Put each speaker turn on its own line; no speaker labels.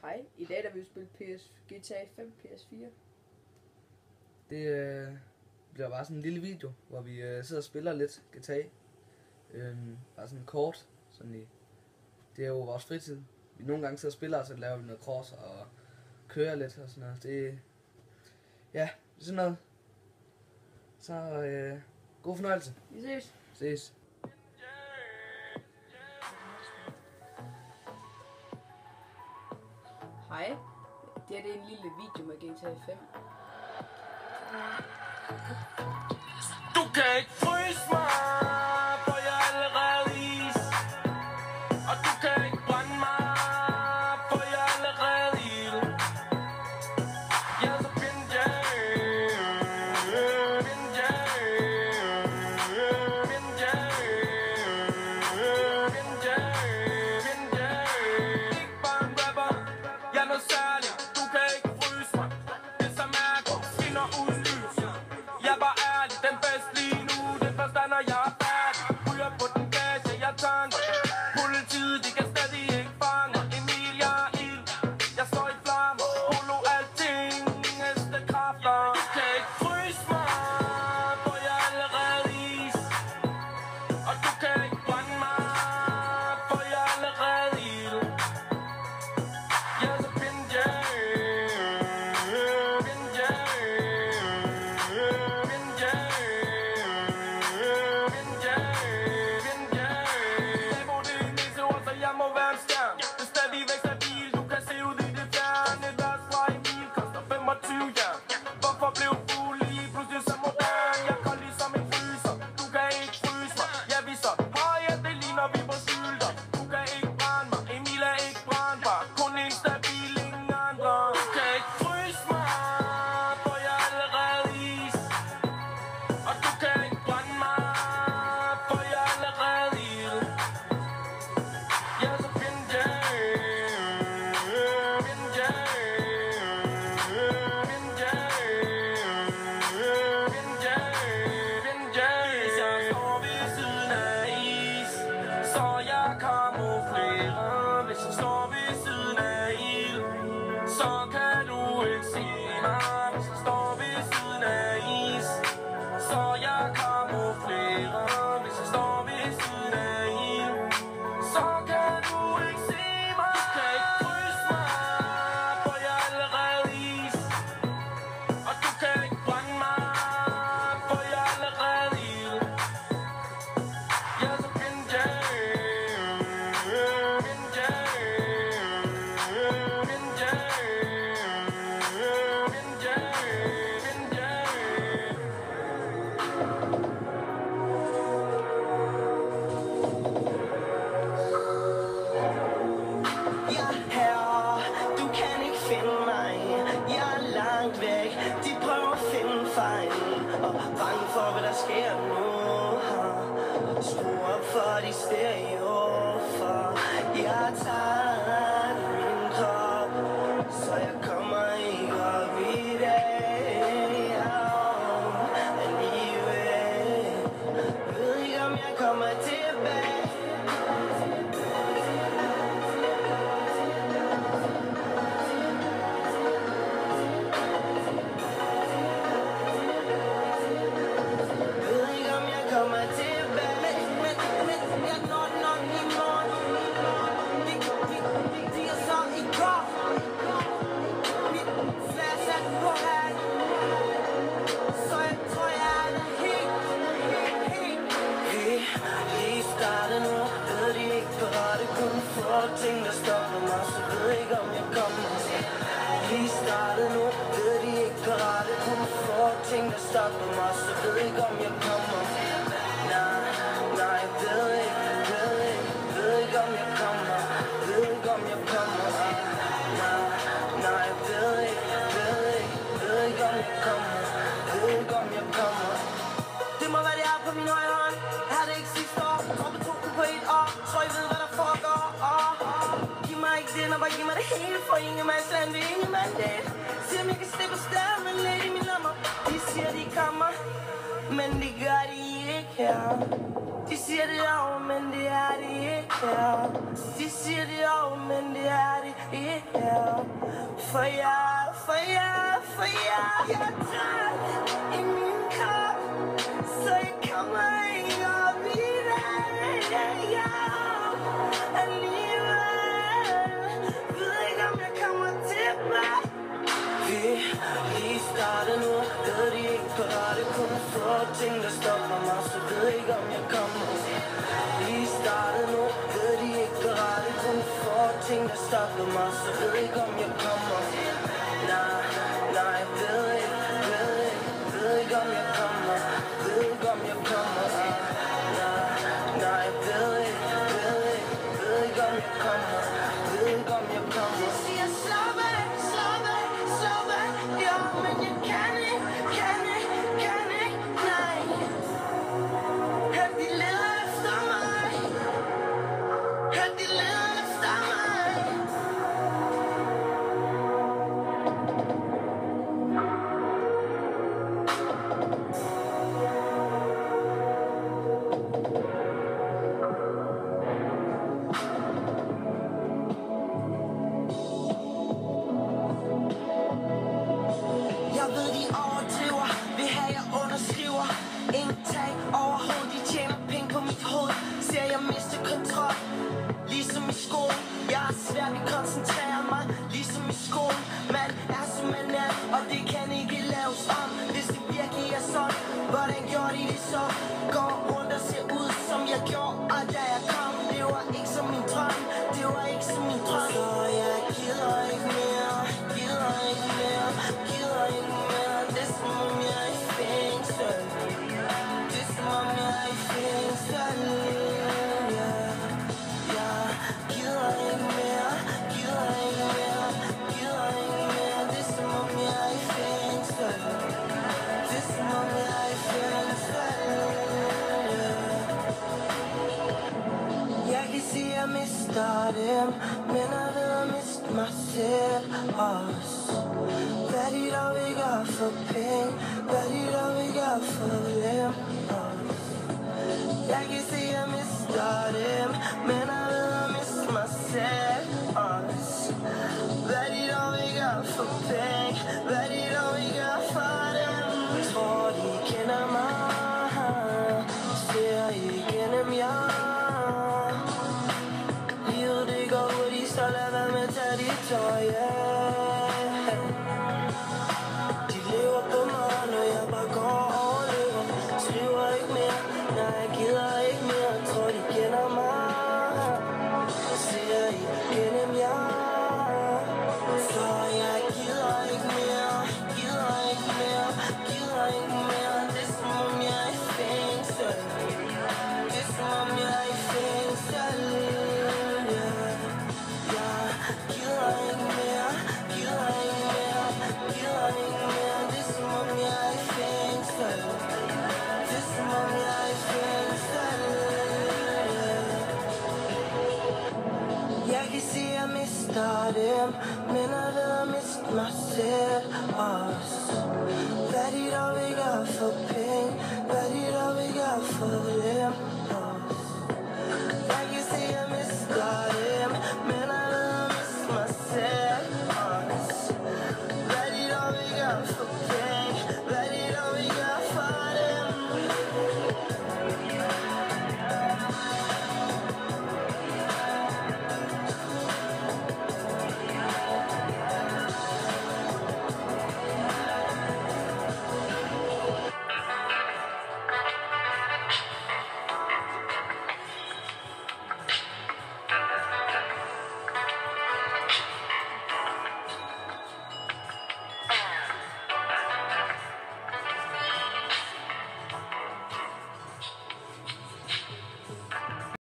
Hej, i dag der vil vi spille GTA 5 PS4.
Det bliver bare sådan en lille video, hvor vi sidder og spiller lidt GTA. Bare sådan kort. Det er jo vores fritid. Vi nogle gange sidder og spiller, og så laver vi noget cross og kører lidt og sådan noget. Det er sådan noget. Så god fornøjelse.
Vi ses.
Ses.
Hej, det er en lille video med GTA 5.
Du kan ikke fryse mig, for jeg er allerede is. Og du kan ikke brænde mig, for jeg er allerede ild. Jeg er så ikke bare en rapper, jeg er noget særligt. Du kan ikke fryse mig, det som er godt, skinner uden lys. Jeg var ærlig, den bedst lige nu, det første når jeg er færdig. Ryger på den gas, jeg tanker. Politiet, de kan stadig ikke fange. Emil, jeg er ild, jeg står i flammer. Polo, alting, hestekræfter. Du kan ikke fryse mig, for jeg er allerede is. Og du kan ikke brænde mig, for jeg er allerede ild. Jeg er så jeg må være en stjern. Det er stadigvæk stabil, du kan se ud i det fjerne. Deres flybil koster 25 jern. Hvorfor blev fuld lige pludselig så modern? Jeg kan ligesom en fryser, du kan ikke fryse mig. Jeg viser højere, det ligner vi på skylder. Du kan ikke brænde mig, Emil er ikke brændbar. Kun en stabil, ingen andre. Du kan ikke fryse mig, for jeg er allerede is. Og du kan ikke brænde mig, for jeg er allerede ild. Jeg er så hvis jeg står ved siden af ild, så kan du ikke se mig. Hvis jeg står ved siden af is, så jeg kamuflerer. Hvis jeg står ved siden af ild, så kan du ikke se mig. Du kan ikke fryse mig, for jeg er allerede is. Og du kan ikke brænde mig, for jeg er allerede ild. Jeg er så bange for, hvad der sker nu. Skru op for de stereo, for jeg tager min krop, så jeg kommer ikke op i dag. Alligevel ved ikke, om jeg kommer tilbage. Ting, der stopper mig, så ved ikke, om jeg kommer. Lige startet nu, ved de ikke parate. Kun få ting, der stopper mig, så ved ikke, om jeg kommer. Nej, jeg ved ikke, om jeg kommer. Ved ikke, om jeg kommer. Nej, jeg ved ikke, om jeg kommer. Ved ikke, om jeg kommer. Det må være det her på min højre hånd. Her er det ikke sidste år. Droppet 2 på 1 år. Tror I ved, hvad der foregår. Giv mig ikke det, bare giv mig det hele. For ingen mandsland, det er ingen mandat. Siger, om jeg kan slippe afsted med lidt i min lommer. De siger, de kommer, men det gør de ikke her. De siger det over, men det er det ikke her. De siger det over, men det er det ikke her. For jeg er træt i min krop, så jeg kommer ikke op i det. Alligevel ved ikke om jeg kommer tilbage. Vi lige starter nu, ved de ikke parate. Kun få ting der stopper mig, så ved ikke om jeg kommer. Lige starter nu, ved de ikke parate. Kun få ting der stopper mig, så ved ikke om jeg kommer. Nej, ved ikke om jeg kommer. Ved ikke om jeg kommer. Nej, ved ikke om jeg kommer. Ved ikke om jeg kommer. De siger slap af, ja, men jeg kan ikke, nej. At de leder efter mig. Jeg ved, de overdriver, vil have jeg underskriver. Ingen tag overhovedet, de tjener penge på mit hoved. Ser jeg miste kontrol, ligesom i skolen. Jeg er svært at koncentrere mig, ligesom i skolen. Man er som man er, og det kan ikke laves om. Hvis det virkelig er sådan, hvordan gjorde de det så? Går rundt og ser ud som jeg gjorde, og da jeg kom, det var ikke som min drøm. Så jeg gider ikke mere. Det er som om jeg er i fængsel. Jeg gider ikke mere. Det er som om jeg er i fængsel. Jeg kan se, jeg mister dem, men jeg ved at miste mig selv også. Hvad de dog vil gøre for penge, hvad de dog vil gøre for dem også. Jeg kan se, jeg mister dem, men jeg ved at miste mig selv også. Hvad de dog vil gøre for penge, hvad de dog vil gøre for dem. Tror de kender mig, ser igennem jer. Livet det går hurtigt, så lad være med at tage dit tøj, De lever på mig, når jeg bare går og overlever. Skriver ikke mere, nej jeg gider ikke mere. Tror de kender mig, ser igennem jer. For jeg gider ikke mere. Det er som om jeg er i fængsel. Jeg kan se, jeg mister dem, men jeg ved at miste mig selv også. Hvad de dog vil gøre for penge, hvad de dog vil gøre for dem.